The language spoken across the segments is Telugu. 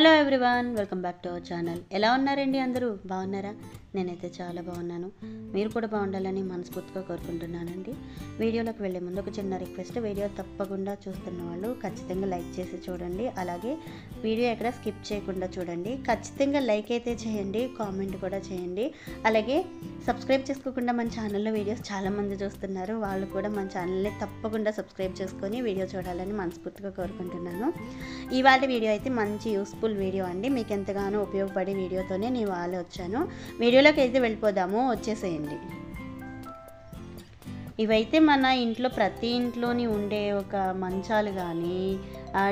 Hello everyone, welcome back to our channel. ఎలా ఉన్నారండి? అందరూ బాగున్నారా? నేనైతే చాలా బాగున్నాను. మీరు కూడా బాగుండాలని మనస్ఫూర్తిగా కోరుకుంటున్నానండి. వీడియోలోకి వెళ్ళే ముందు ఒక చిన్న రిక్వెస్ట్, వీడియో తప్పకుండా చూస్తున్న వాళ్ళు ఖచ్చితంగా లైక్ చేసి చూడండి. అలాగే వీడియో ఎక్కడ స్కిప్ చేయకుండా చూడండి. ఖచ్చితంగా లైక్ అయితే చేయండి, కామెంట్ కూడా చేయండి. అలాగే సబ్స్క్రైబ్ చేసుకోకుండా మన ఛానల్లో వీడియోస్ చాలామంది చూస్తున్నారు. వాళ్ళు కూడా మన ఛానల్ని తప్పకుండా సబ్స్క్రైబ్ చేసుకొని వీడియో చూడాలని మనస్ఫూర్తిగా కోరుకుంటున్నాను. ఇవాళ వీడియో అయితే మంచి యూస్ఫుల్ వీడియో అండి. మీకు ఎంతగానో ఉపయోగపడే వీడియోతోనే నేను వాళ్ళు వచ్చాను. వీడియోలోకి అయితే వెళ్ళిపోదాము, వచ్చేసేయండి. ఇవైతే మన ఇంట్లో ప్రతి ఇంట్లోని ఉండే ఒక మంచాలు కానీ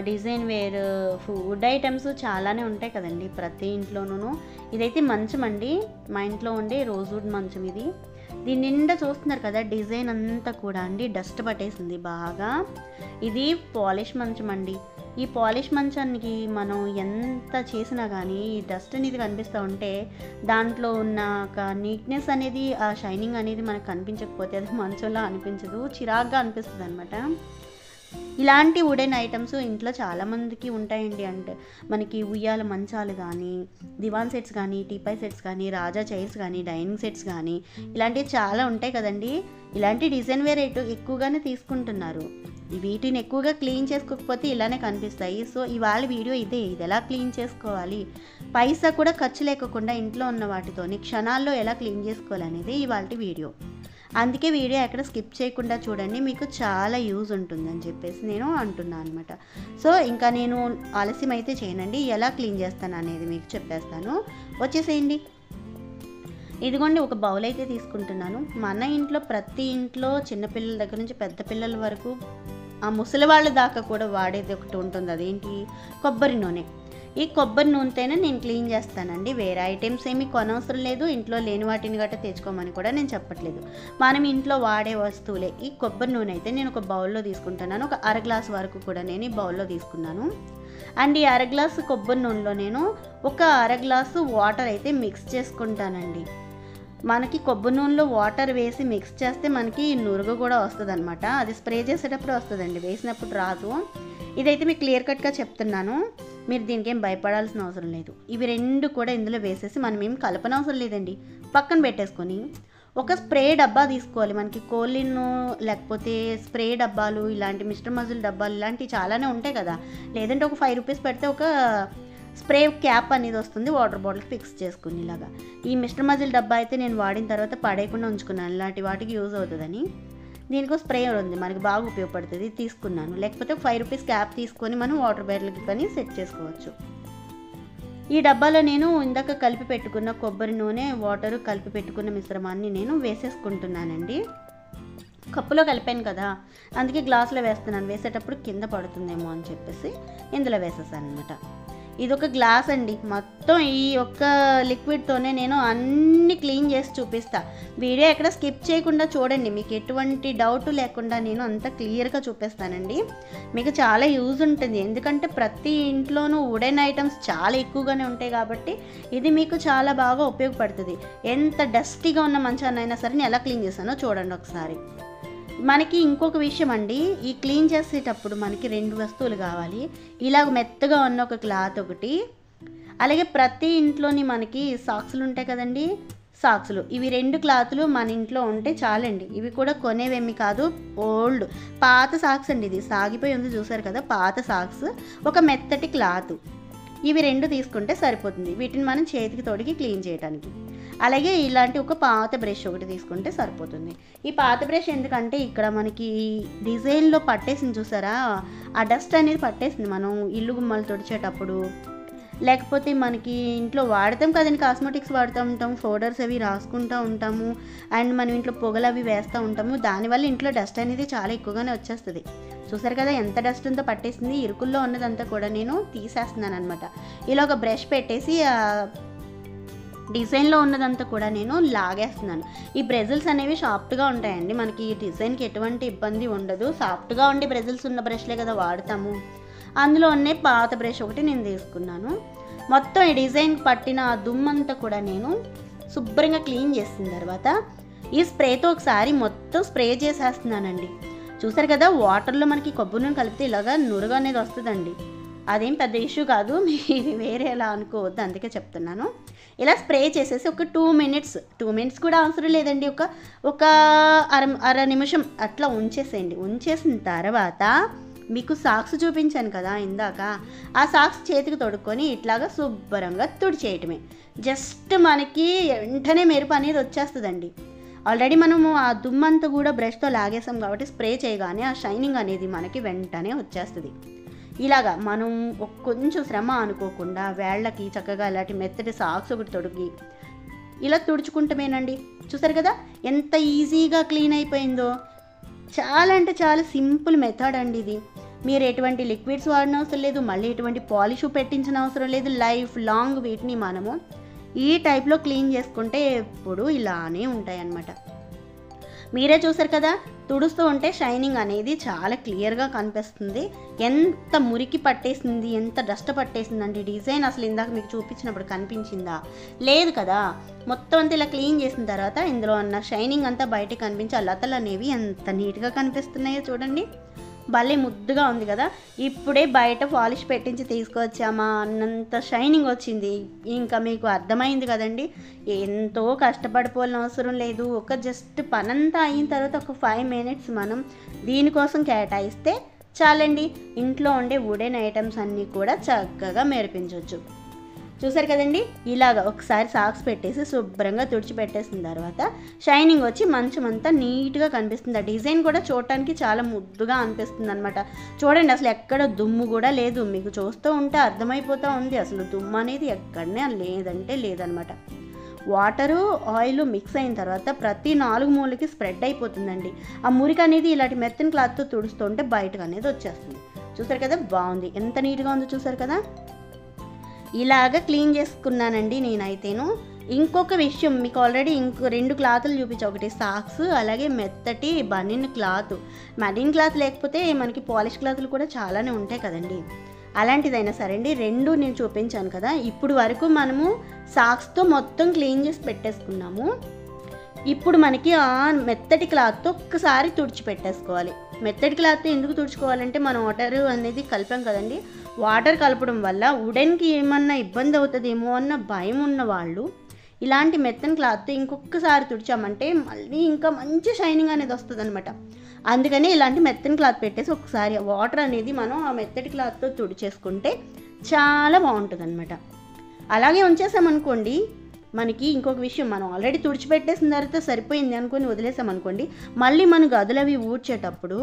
డిజైన్ వేర్ ఫుడ్ ఐటమ్స్ చాలానే ఉంటాయి కదండి ప్రతి ఇంట్లోనూ. ఇదైతే మంచం అండి, మా ఇంట్లో ఉండే రోజ్వుడ్ మంచం ఇది. దీని నిండా చూస్తున్నారు కదా, డిజైన్ అంతా కూడా అండి డస్ట్ పట్టేసింది బాగా. ఇది పాలిష్ మంచం అండి. ఈ పాలిష్ మంచానికి మనం ఎంత చేసినా కానీ ఈ డస్ట్ అనేది కనిపిస్తూ ఉంటే దాంట్లో ఉన్న ఒక నీట్నెస్ అనేది, ఆ షైనింగ్ అనేది మనకు కనిపించకపోతే అది మంచంలో అనిపించదు, చిరాగ్గా అనిపిస్తుంది అనమాట. ఇలాంటి వుడెన్ ఐటమ్స్ ఇంట్లో చాలామందికి ఉంటాయండి. అంటే మనకి ఉయ్యాల మంచాలు కానీ, దివాన్ సెట్స్ కానీ, టీపై సెట్స్ కానీ, రాజా చైర్స్ కానీ, డైనింగ్ సెట్స్ కానీ, ఇలాంటివి చాలా ఉంటాయి కదండి. ఇలాంటి డిజైన్ వేర్ ఎక్కువగానే తీసుకుంటున్నారు. వీటిని ఎక్కువగా క్లీన్ చేసుకోకపోతే ఇలానే కనిపిస్తాయి. సో ఇవాళ వీడియో ఇది ఎలా క్లీన్ చేసుకోవాలి, పైసా కూడా ఖర్చు లేకుండా ఇంట్లో ఉన్న వాటితోని క్షణాల్లో ఎలా క్లీన్ చేసుకోవాలనేది ఇవాళ వీడియో. అందుకే వీడియో ఎక్కడ స్కిప్ చేయకుండా చూడండి, మీకు చాలా యూజ్ ఉంటుందని చెప్పేసి నేను అంటున్నాను అనమాట. సో ఇంకా నేను ఆలస్యం అయితే చేయనండి, ఎలా క్లీన్ చేస్తాను అనేది మీకు చెప్పేస్తాను. వచ్చేసేయండి. ఇదిగోండి, ఒక బౌల్ అయితే తీసుకుంటున్నాను. మన ఇంట్లో ప్రతి ఇంట్లో చిన్నపిల్లల దగ్గర నుంచి పెద్ద పిల్లల వరకు, ఆ ముసలి వాళ్ళ దాకా కూడా వాడేది ఒకటి ఉంటుంది. అదేంటి? కొబ్బరి నూనె. ఈ కొబ్బరి నూనెతోనే నేను క్లీన్ చేస్తానండి. వేరే ఐటమ్స్ ఏమీ కొనవసరం లేదు. ఇంట్లో లేని వాటిని గట్రా తెచ్చుకోమని కూడా నేను చెప్పట్లేదు. మనం ఇంట్లో వాడే వస్తువులే. ఈ కొబ్బరి నూనె అయితే నేను ఒక బౌల్లో తీసుకుంటున్నాను. ఒక అర గ్లాస్ వరకు కూడా నేను ఈ బౌల్లో తీసుకున్నాను. అండ్ ఈ అర గ్లాసు కొబ్బరి నూనెలో నేను ఒక అర గ్లాసు వాటర్ అయితే మిక్స్ చేసుకుంటానండి. మనకి కొబ్బరి నూనెలో వాటర్ వేసి మిక్స్ చేస్తే మనకి నురుగు కూడా వస్తుంది అనమాట. అది స్ప్రే చేసేటప్పుడు వస్తుందండి, వేసినప్పుడు రాదు. ఇదైతే మీకు క్లియర్ కట్గా చెప్తున్నాను, మీరు దీనికి ఏం భయపడాల్సిన అవసరం లేదు. ఇవి రెండు కూడా ఇందులో వేసేసి మనం ఏం కలపనవసరం లేదండి. పక్కన పెట్టేసుకొని ఒక స్ప్రే డబ్బా తీసుకోవాలి. మనకి కోలిన్ లేకపోతే స్ప్రే డబ్బాలు, ఇలాంటి మిస్టర్ మజిల్ డబ్బాలు ఇలాంటివి చాలానే ఉంటాయి కదా. లేదంటే ఒక 5 రూపీస్ పెడితే ఒక స్ప్రే క్యాప్ అనేది వస్తుంది, వాటర్ బాటిల్కి ఫిక్స్ చేసుకుని ఇలాగా. ఈ మిస్టర్ మజిల్ డబ్బా అయితే నేను వాడిన తర్వాత పడేయకుండా ఉంచుకున్నాను, ఇలాంటి వాటికి యూజ్ అవుతుందని. దీనికి స్ప్రే ఉంది, మనకి బాగా ఉపయోగపడుతుంది, తీసుకున్నాను. లేకపోతే 5 రూపీస్ క్యాప్ తీసుకొని మనం వాటర్ బాటిల్కి కానీ సెట్ చేసుకోవచ్చు. ఈ డబ్బాలో నేను ఇందాక కలిపి పెట్టుకున్న కొబ్బరి నూనె, వాటర్ కలిపి పెట్టుకున్న మిశ్రమాన్ని నేను వేసేసుకుంటున్నానండి. కప్పులో కలిపాను కదా, అందుకే గ్లాసులో వేస్తున్నాను. వేసేటప్పుడు కింద పడుతుందేమో అని చెప్పేసి ఇందులో వేసేసాను అనమాట. ఇదొక గ్లాస్ అండి. మొత్తం ఈ ఒక్క లిక్విడ్తోనే నేను అన్నీ క్లీన్ చేసి చూపిస్తా. వీడియో ఎక్కడ స్కిప్ చేయకుండా చూడండి, మీకు ఎటువంటి డౌట్ లేకుండా నేను అంతా క్లియర్గా చూపిస్తానండి. మీకు చాలా యూజ్ ఉంటుంది, ఎందుకంటే ప్రతి ఇంట్లోనూ వుడెన్ ఐటమ్స్ చాలా ఎక్కువగానే ఉంటాయి కాబట్టి ఇది మీకు చాలా బాగా ఉపయోగపడుతుంది. ఎంత డస్టీగా ఉన్న మంచాన్నైనా సరే నేను ఎలా క్లీన్ చేస్తానో చూడండి ఒకసారి. మనకి ఇంకొక విషయం అండి, ఈ క్లీన్ చేసేటప్పుడు మనకి 2 వస్తువులు కావాలి. ఇలాగ మెత్తగా ఉన్న ఒక క్లాత్ ఒకటి, అలాగే ప్రతి ఇంట్లోని మనకి సాక్సులు ఉంటాయి కదండి, సాక్సులు. ఇవి 2 క్లాతులు మన ఇంట్లో ఉంటే చాలండి. ఇవి కూడా కొనేవేమి కాదు, ఓల్డ్ పాత సాక్స్ అండి. ఇది సాగిపోయి ఉంది చూసారు కదా, పాత సాక్స్, ఒక మెత్తటి క్లాత్. ఇవి 2 తీసుకుంటే సరిపోతుంది, వీటిని మనం చేతికి తోడికి క్లీన్ చేయడానికి. అలాగే ఇలాంటి ఒక పాత బ్రష్ ఒకటి తీసుకుంటే సరిపోతుంది. ఈ పాత బ్రష్ ఎందుకంటే ఇక్కడ మనకి డిజైన్లో పట్టేసింది చూసారా, ఆ డస్ట్ అనేది పట్టేసింది. మనం ఇల్లు గుమ్మలు తుడిచేటప్పుడు, లేకపోతే మనకి ఇంట్లో వాడతాం కదండి, కాస్మెటిక్స్ వాడుతూ ఉంటాం, పౌడర్స్ అవి రాసుకుంటూ ఉంటాము, అండ్ మనం ఇంట్లో పొగలు అవి వేస్తూ ఉంటాము. దానివల్ల ఇంట్లో డస్ట్ అనేది చాలా ఎక్కువగానే వచ్చేస్తుంది. చూసారు కదా ఎంత డస్ట్ ఉందో పట్టేసింది. ఇరుకుల్లో ఉన్నదంతా కూడా నేను తీసేస్తున్నాను అనమాట. ఇలా ఒక బ్రష్ పెట్టేసి డిజైన్లో ఉన్నదంతా కూడా నేను లాగేస్తున్నాను. ఈ బ్రెజిల్స్ అనేవి సాఫ్ట్గా ఉంటాయండి, మనకి ఈ డిజైన్కి ఎటువంటి ఇబ్బంది ఉండదు. సాఫ్ట్గా ఉండి బ్రెజిల్స్ ఉన్న బ్రష్లే కదా వాడతాము. అందులో ఉన్న పాత బ్రష్ ఒకటి నేను తీసుకున్నాను. మొత్తం ఈ డిజైన్కి పట్టిన ఆ దుమ్మంతా కూడా నేను శుభ్రంగా క్లీన్ చేసిన తర్వాత ఈ స్ప్రేతో ఒకసారి మొత్తం స్ప్రే చేసేస్తున్నానండి. చూసారు కదా, వాటర్లో మనకి కొబ్బరి నూనె కలిపితే ఇలాగా నురుగు అనేది వస్తుందండి. అదేం పెద్ద ఇష్యూ కాదు, మీరు వేరే ఎలా అనుకోవద్దు, అందుకే చెప్తున్నాను. ఇలా స్ప్రే చేసేసి ఒక 2 మినిట్స్, 2 మినిట్స్ కూడా అవసరం లేదండి, ఒక అర నిమిషం అట్లా ఉంచేసేయండి. ఉంచేసిన తర్వాత మీకు సాక్స్ చూపించాను కదా ఇందాక, ఆ సాక్స్ చేతికి తొడుక్కొని ఇట్లాగా శుభ్రంగా తుడిచేయటమే. జస్ట్ మనకి వెంటనే మెరుపు అనేది వచ్చేస్తుందండి. ఆల్రెడీ మనము ఆ దుమ్మంతా కూడా బ్రష్తో లాగేసాం కాబట్టి స్ప్రే చేయగానే ఆ షైనింగ్ అనేది మనకి వెంటనే వచ్చేస్తుంది. ఇలాగా మనం కొంచెం శ్రమ అనుకోకుండా వేళ్ళకి చక్కగా ఇలాంటి మెత్తటి సాక్స్ ఒకటి తొడిగి ఇలా తుడుచుకుంటామేనండి. చూసారు కదా ఎంత ఈజీగా క్లీన్ అయిపోయిందో. చాలా అంటే చాలా సింపుల్ మెథడ్ అండి ఇది. మీరు ఎటువంటి లిక్విడ్స్ వాడిన అవసరం లేదు, మళ్ళీ ఎటువంటి పాలిష్ పెట్టించిన అవసరం లేదు. లైఫ్ లాంగ్ వీటిని మనము ఈ టైప్లో క్లీన్ చేసుకుంటే ఎప్పుడు ఇలానే ఉంటాయి అన్నమాట. మీరే చూసారు కదా, తుడుస్తూ ఉంటే షైనింగ్ అనేది చాలా క్లియర్గా కనిపిస్తుంది. ఎంత మురికి పట్టేసింది, ఎంత డస్ట్ పట్టేసిందండి. డిజైన్ అసలు ఇందాక మీకు చూపించినప్పుడు కనిపించిందా? లేదు కదా. మొత్తం అంతా ఇలా క్లీన్ చేసిన తర్వాత ఇందులో ఉన్న షైనింగ్ అంతా బయటకు కనిపించి ఆ లతలు అనేవి ఎంత నీట్గా కనిపిస్తున్నాయో చూడండి. భలే ముద్దుగా ఉంది కదా. ఇప్పుడే బయట పాలిష్ పెట్టించి తీసుకొచ్చామా అన్నంత షైనింగ్ వచ్చింది. ఇంకా మీకు అర్థమైంది కదండి, ఎంతో కష్టపడిపోవాల్సిన అవసరం లేదు. ఒక జస్ట్ పనంతా అయిన తర్వాత ఒక 5 మినిట్స్ మనం దీనికోసం కేటాయిస్తే చాలండి. ఇంట్లో ఉండే వుడెన్ ఐటమ్స్ అన్నీ కూడా చక్కగా మెరిపించవచ్చు. చూసారు కదండి, ఇలాగ ఒకసారి సాక్స్ పెట్టేసి శుభ్రంగా తుడిచిపెట్టేసిన తర్వాత షైనింగ్ వచ్చి మంచం అంతా నీట్గా కనిపిస్తుంది. ఆ డిజైన్ కూడా చూడటానికి చాలా ముద్దుగా అనిపిస్తుంది అనమాట. చూడండి అసలు ఎక్కడ దుమ్ము కూడా లేదు. మీకు చూస్తూ ఉంటే అర్థమైపోతూ ఉంది అసలు దుమ్ము అనేది ఎక్కడనే లేదంటే లేదనమాట. వాటరు ఆయిల్ మిక్స్ అయిన తర్వాత ప్రతి 4 మూలకి స్ప్రెడ్ అయిపోతుందండి. ఆ మురికి అనేది ఇలాంటి మెత్తని క్లాత్తో తుడుస్తుంటే బయటకు అనేది వచ్చేస్తుంది. చూసారు కదా, బాగుంది, ఎంత నీట్గా ఉందో చూసారు కదా. ఇలాగ క్లీన్ చేసుకున్నానండి నేనైతేను. ఇంకొక విషయం మీకు ఆల్రెడీ 2 క్లాతులు చూపించా, ఒకటి సాక్స్ అలాగే మెత్తటి బనిన్ క్లాత్. బనిన్ క్లాత్ లేకపోతే మనకి పాలిష్ క్లాతులు కూడా చాలానే ఉంటాయి కదండి, అలాంటిదైనా సరే అండి. 2 నేను చూపించాను కదా. ఇప్పుడు వరకు మనము సాక్స్తో మొత్తం క్లీన్ చేసి పెట్టేసుకున్నాము. ఇప్పుడు మనకి ఆ మెత్తటి క్లాత్తో ఒక్కసారి తుడిచిపెట్టేసుకోవాలి. మెత్తటి క్లాత్తో ఎందుకు తుడుచుకోవాలంటే మనం వాటర్ అనేది కలిపాం కదండి. వాటర్ కలపడం వల్ల వుడెన్కి ఏమన్నా ఇబ్బంది అవుతుందేమో అన్న భయం ఉన్న వాళ్ళు ఇలాంటి మెత్తని క్లాత్తో ఇంకొకసారి తుడిచామంటే మళ్ళీ ఇంకా మంచి షైనింగ్ అనేది వస్తుంది అనమాట. అందుకని ఇలాంటి మెత్తని క్లాత్ పెట్టేసి ఒకసారి వాటర్ అనేది మనం ఆ మెత్తటి క్లాత్తో తుడిచేసుకుంటే చాలా బాగుంటుంది అనమాట. అలాగే ఉంచేసామనుకోండి, మనకి ఇంకొక విషయం, మనం ఆల్రెడీ తుడిచిపెట్టేసిన తర్వాత సరిపోయింది అనుకొని వదిలేసామనుకోండి, మళ్ళీ మన గదులు అవి ఊడ్చేటప్పుడు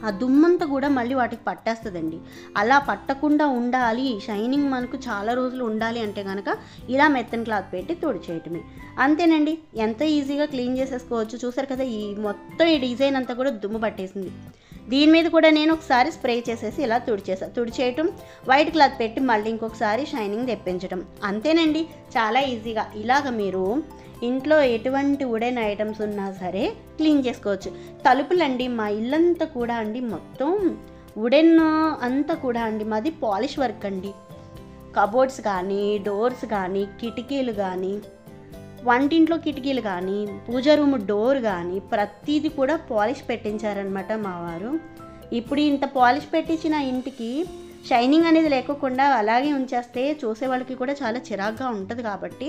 ఆ దుమ్మంతా కూడా మళ్ళీ వాటికి పట్టేస్తుందండి. అలా పట్టకుండా ఉండాలి, షైనింగ్ మనకు చాలా రోజులు ఉండాలి అంటే కనుక ఇలా మెత్తని క్లాత్ పెట్టి తుడిచేయటమే. అంతేనండి, ఎంత ఈజీగా క్లీన్ చేసేసుకోవచ్చు. చూసారు కదా, ఈ మొత్తం ఈ డిజైన్ అంతా కూడా దుమ్ము పట్టేసింది. దీని మీద కూడా నేను ఒకసారి స్ప్రే చేసేసి ఇలా తుడిచేయటం, వైట్ క్లాత్ పెట్టి మళ్ళీ ఇంకొకసారి షైనింగ్ తెప్పించడం. అంతేనండి, చాలా ఈజీగా ఇలాగ మీరు ఇంట్లో ఎటువంటి వుడెన్ ఐటమ్స్ ఉన్నా సరే క్లీన్ చేసుకోవచ్చు. తలుపులండి, మా ఇల్లంతా కూడా అండి మొత్తం వుడెన్ అంతా కూడా అండి మాది పాలిష్ వర్క్ అండి. కబోర్డ్స్ కానీ, డోర్స్ కానీ, కిటికీలు కానీ, వంటింట్లో కిటికీలు కానీ, పూజ రూమ్ డోర్ కానీ ప్రతిదీ కూడా పాలిష్ పెట్టించారనమాట మా వారు. ఇప్పుడు ఇంత పాలిష్ పెట్టించిన ఇంటికి షైనింగ్ అనేది లేకోకుండా అలాగే ఉంచేస్తే చూసే వాళ్ళకి కూడా చాలా చిరాగ్గా ఉంటుంది. కాబట్టి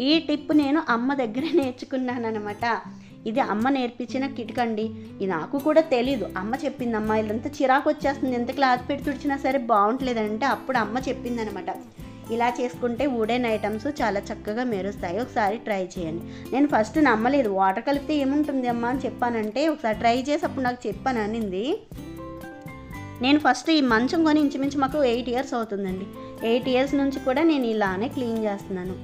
ఈ టిప్ నేను అమ్మ దగ్గర నేర్చుకున్నాను అనమాట. ఇది అమ్మ నేర్పించిన కిటిక్ అండి. ఇది నాకు కూడా తెలీదు, అమ్మ చెప్పింది. అమ్మ ఇదంతా చిరాకు వచ్చేస్తుంది, ఎంత క్లాత్ పెట్టి తుడిచినా సరే బాగుంటలేదంటే అప్పుడు అమ్మ చెప్పింది అనమాట. ఇలా చేసుకుంటే వుడెన్ ఐటమ్స్ చాలా చక్కగా మెరుస్తాయి. ఒకసారి ట్రై చేయండి. నేను ఫస్ట్ నమ్మలేదు, వాటర్ కలిపితే ఏముంటుంది అమ్మ అని చెప్పానంటే ఒకసారి ట్రై చేసి అప్పుడు నాకు చెప్పాను అనింది. నేను ఫస్ట్ ఈ మంచం కొని ఇంచుమించు మాకు 8 ఇయర్స్ అవుతుందండి. 8 ఇయర్స్ నుంచి కూడా నేను ఇలానే క్లీన్ చేస్తున్నాను.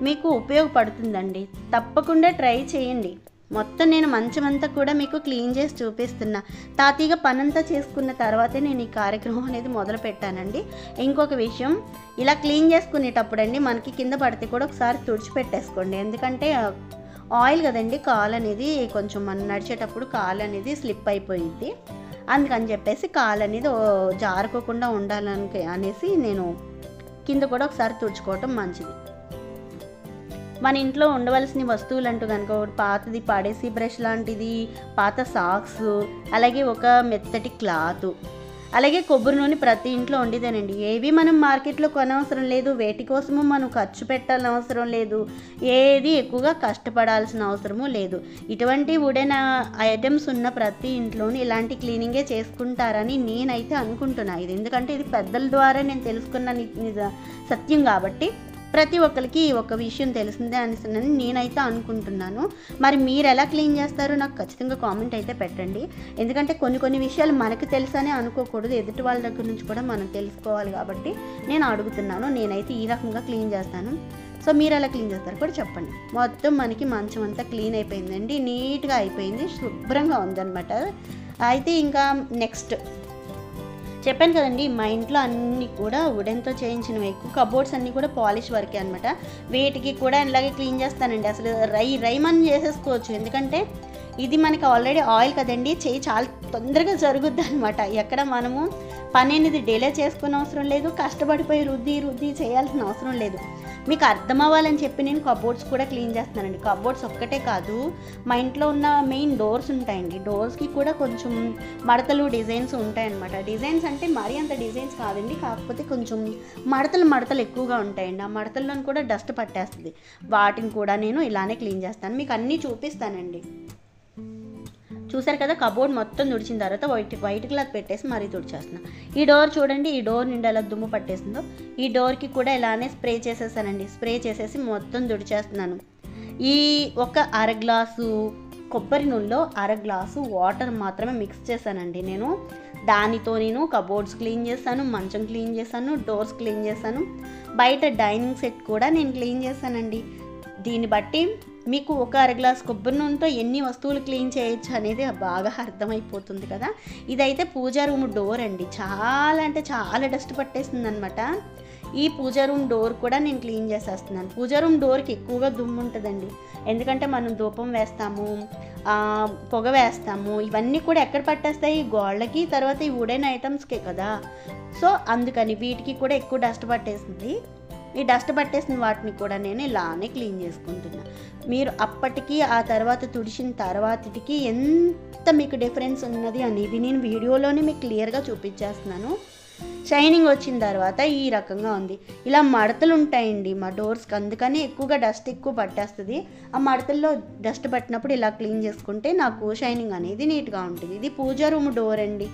మీకు ఉపయోగపడుతుందండి, తప్పకుండా ట్రై చేయండి. మొత్తం నేను మంచమంతా కూడా మీకు క్లీన్ చేసి చూపిస్తున్నా. తాతీగా పనంతా చేసుకున్న తర్వాతే నేను ఈ కార్యక్రమం అనేది మొదలు పెట్టానండి. ఇంకొక విషయం, ఇలా క్లీన్ చేసుకునేటప్పుడు అండి మనకి కింద పడితే కూడా ఒకసారి తుడిచిపెట్టేసుకోండి. ఎందుకంటే ఆయిల్ కదండి, కాలు అనేది కొంచెం మనం నడిచేటప్పుడు కాలు అనేది స్లిప్ అయిపోయింది. అందుకని చెప్పేసి కాలు అనేది జారుకోకుండా ఉండాలని అనేసి నేను కింద కూడా ఒకసారి తుడుచుకోవటం మంచిది. మన ఇంట్లో ఉండవలసిన వస్తువులు అంటూ కనుక పాతది పడేసి బ్రష్ లాంటిది, పాత సాక్స్, అలాగే ఒక మెత్తటి క్లాత్, అలాగే కొబ్బరి నూనె ప్రతి ఇంట్లో ఉండేదేనండి. ఏవి మనం మార్కెట్లో కొనవసరం లేదు, వేటి కోసము మనం ఖర్చు పెట్టాల్సిన అవసరం లేదు, ఏది ఎక్కువగా కష్టపడాల్సిన అవసరము లేదు. ఇటువంటి వుడెన్ ఐటమ్స్ ఉన్న ప్రతి ఇంట్లోని ఇలాంటి క్లీనింగే చేసుకుంటారని నేనైతే అనుకుంటున్నాను. ఇది ఎందుకంటే ఇది పెద్దల ద్వారా నేను తెలుసుకున్న సత్యం కాబట్టి ప్రతి ఒక్కరికి ఒక విషయం తెలిసిందే అని నేనైతే అనుకుంటున్నాను. మరి మీరు ఎలా క్లీన్ చేస్తారో నాకు ఖచ్చితంగా కామెంట్ అయితే పెట్టండి. ఎందుకంటే కొన్ని విషయాలు మనకు తెలుసనే అనుకోకూడదు, ఎదుటి వాళ్ళ దగ్గర నుంచి కూడా మనం తెలుసుకోవాలి కాబట్టి నేను అడుగుతున్నాను. నేనైతే ఈ రకంగా క్లీన్ చేస్తాను. సో మీరు ఎలా క్లీన్ చేస్తారు కూడా చెప్పండి. మొత్తం మనకి మంచం అంతా క్లీన్ అయిపోయిందండి, నీట్గా అయిపోయింది, శుభ్రంగా ఉందన్నమాట. అయితే ఇంకా నెక్స్ట్ చెప్పాను కదండి, మా ఇంట్లో అన్నీ కూడా వుడెన్తో చేయించినవి. ఎక్కువ కబోర్డ్స్ అన్నీ కూడా పాలిష్ వర్కే అనమాట. వీటికి కూడా ఇలాగే క్లీన్ చేస్తానండి. అసలు రైమన్ చేసేసుకోవచ్చు, ఎందుకంటే ఇది మనకి ఆల్రెడీ ఆయిల్ కదండి, చేయి చాలా తొందరగా జరుగుద్ది అనమాట. ఎక్కడ మనము పని అనేది డిలే చేసుకునే అవసరం లేదు, కష్టపడిపోయి రుద్ది చేయాల్సిన అవసరం లేదు. మీకు అర్థం అవ్వాలని చెప్పి నేను కబోర్డ్స్ కూడా క్లీన్ చేస్తున్నానండి. కబోర్డ్స్ ఒక్కటే కాదు, మా ఇంట్లో ఉన్న మెయిన్ డోర్స్ ఉంటాయండి, డోర్స్కి కూడా కొంచెం మడతలు డిజైన్స్ ఉంటాయన్నమాట. డిజైన్స్ అంటే మరీ అంత డిజైన్స్ కాదండి, కాకపోతే కొంచెం మడతలు ఎక్కువగా ఉంటాయండి. ఆ మడతల్లో కూడా డస్ట్ పట్టేస్తుంది. వాటిని కూడా నేను ఇలానే క్లీన్ చేస్తాను. మీకు అన్నీ చూపిస్తానండి. చూసారు కదా, కబోర్డ్ మొత్తం తుడిచిన తర్వాత వైట్ క్లాత్ పెట్టేసి మరీ తుడిచేస్తున్నా. ఈ డోర్ చూడండి, ఈ డోర్ నిండా ఎలా దుమ్ము పట్టేసిందో, ఈ డోర్కి కూడా ఇలానే స్ప్రే చేసేసానండి. స్ప్రే చేసేసి మొత్తం తుడిచేస్తున్నాను. ఈ ఒక అర గ్లాసు కొబ్బరి నూనెలో అర గ్లాసు వాటర్ మాత్రమే మిక్స్ చేశానండి నేను. దానితో నేను కబోర్డ్స్ క్లీన్ చేశాను, మంచం క్లీన్ చేశాను, డోర్స్ క్లీన్ చేశాను, బయట డైనింగ్ సెట్ కూడా నేను క్లీన్ చేశానండి. దీన్ని బట్టి మీకు ఒక అర గ్లాస్ కొబ్బరి నూనెతో ఎన్ని వస్తువులు క్లీన్ చేయొచ్చు అనేది బాగా అర్థమైపోతుంది కదా. ఇదైతే పూజా రూమ్ డోర్ అండి, చాలా అంటే చాలా డస్ట్ పట్టేస్తుంది అనమాట. ఈ పూజా రూమ్ డోర్ కూడా నేను క్లీన్ చేసేస్తున్నాను. పూజా రూమ్ డోర్కి ఎక్కువగా దుమ్ము ఉంటుందండి, ఎందుకంటే మనం ధూపం వేస్తాము, పొగ వేస్తాము, ఇవన్నీ కూడా ఎక్కడ పట్టేస్తాయి, గోళ్ళకి, తర్వాత ఈ వుడెన్ ఐటమ్స్కే కదా. సో అందుకని వీటికి కూడా ఎక్కువ డస్ట్ పట్టేసింది. ఈ డస్ట్ పట్టేసిన వాటిని కూడా నేను ఇలానే క్లీన్ చేసుకుంటున్నా. మీరు అప్పటికి ఆ తర్వాత తుడిచిన తర్వాతకి ఎంత మీకు డిఫరెన్స్ ఉన్నది అనేది నేను వీడియోలోనే మీకు క్లియర్గా చూపించేస్తున్నాను. షైనింగ్ వచ్చిన తర్వాత ఈ రకంగా ఉంది. ఇలా మడతలు ఉంటాయండి మా డోర్స్కి, అందుకని ఎక్కువగా డస్ట్ ఎక్కువ పట్టేస్తుంది. ఆ మడతల్లో డస్ట్ పట్టినప్పుడు ఇలా క్లీన్ చేసుకుంటే నాకు షైనింగ్ అనేది నీట్గా ఉంటుంది. ఇది పూజా రూమ్ డోర్ అండి,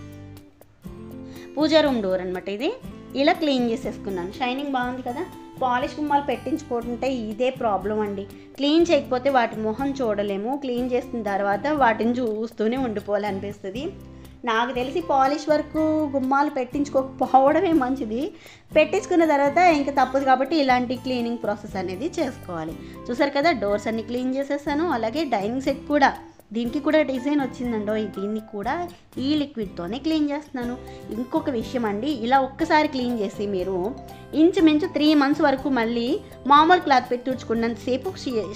పూజా రూమ్ డోర్ అనమాట. ఇది ఇలా క్లీన్ చేసేసుకున్నాను. షైనింగ్ బాగుంది కదా. పాలిష్ గుమ్మాలు పెట్టించుకుంటే ఇదే ప్రాబ్లం అండి, క్లీన్ చేయకపోతే వాటి మొహం చూడలేము, క్లీన్ చేసిన తర్వాత వాటిని చూస్తూనే ఉండిపోవాలనిపిస్తుంది. నాకు తెలిసి పాలిష్ వరకు గుమ్మాలు పెట్టించుకోకపోవడమే మంచిది. పెట్టించుకున్న తర్వాత ఇంకా తప్పదు కాబట్టి ఇలాంటి క్లీనింగ్ ప్రాసెస్ అనేది చేసుకోవాలి. చూసారు కదా, డోర్స్ అన్ని క్లీన్ చేసేసాను. అలాగే డైనింగ్ సెట్ కూడా, దీనికి కూడా డిజైన్ వచ్చిందండో, దీన్ని కూడా ఈ లిక్విడ్తోనే క్లీన్ చేస్తున్నాను. ఇంకొక విషయం అండి, ఇలా ఒక్కసారి క్లీన్ చేసి మీరు ఇంచుమించు 3 months వరకు మళ్ళీ మామూలు క్లాత్ పెట్టి తుడుచుకున్నంతసేపు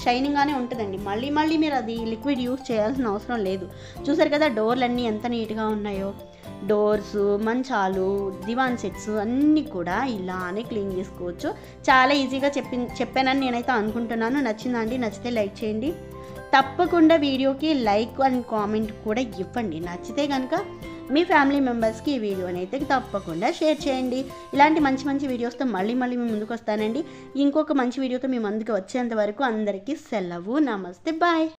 షైనింగ్గానే ఉంటుందండి. మళ్ళీ మీరు అది లిక్విడ్ యూజ్ చేయాల్సిన అవసరం లేదు. చూసారు కదా డోర్లన్నీ ఎంత నీట్గా ఉన్నాయో. డోర్స్, మంచాలు, దివాన్ సెట్స్ అన్నీ కూడా ఇలానే క్లీన్ చేసుకోవచ్చు. చాలా ఈజీగా చెప్పానని నేనైతే అనుకుంటున్నాను. నచ్చిందా అండి? నచ్చితే లైక్ చేయండి. తప్పకుండా వీడియోకి లైక్ అండ్ కామెంట్ కూడా ఇవ్వండి. నచ్చితే కనుక మీ ఫ్యామిలీ మెంబర్స్కి ఈ వీడియోని అయితే తప్పకుండా షేర్ చేయండి. ఇలాంటి మంచి వీడియోస్తో మళ్ళీ మీ ముందుకు వస్తానండి. ఇంకొక మంచి వీడియోతో మీ ముందుకు వచ్చేంత వరకు అందరికీ సెలవు. నమస్తే, బాయ్.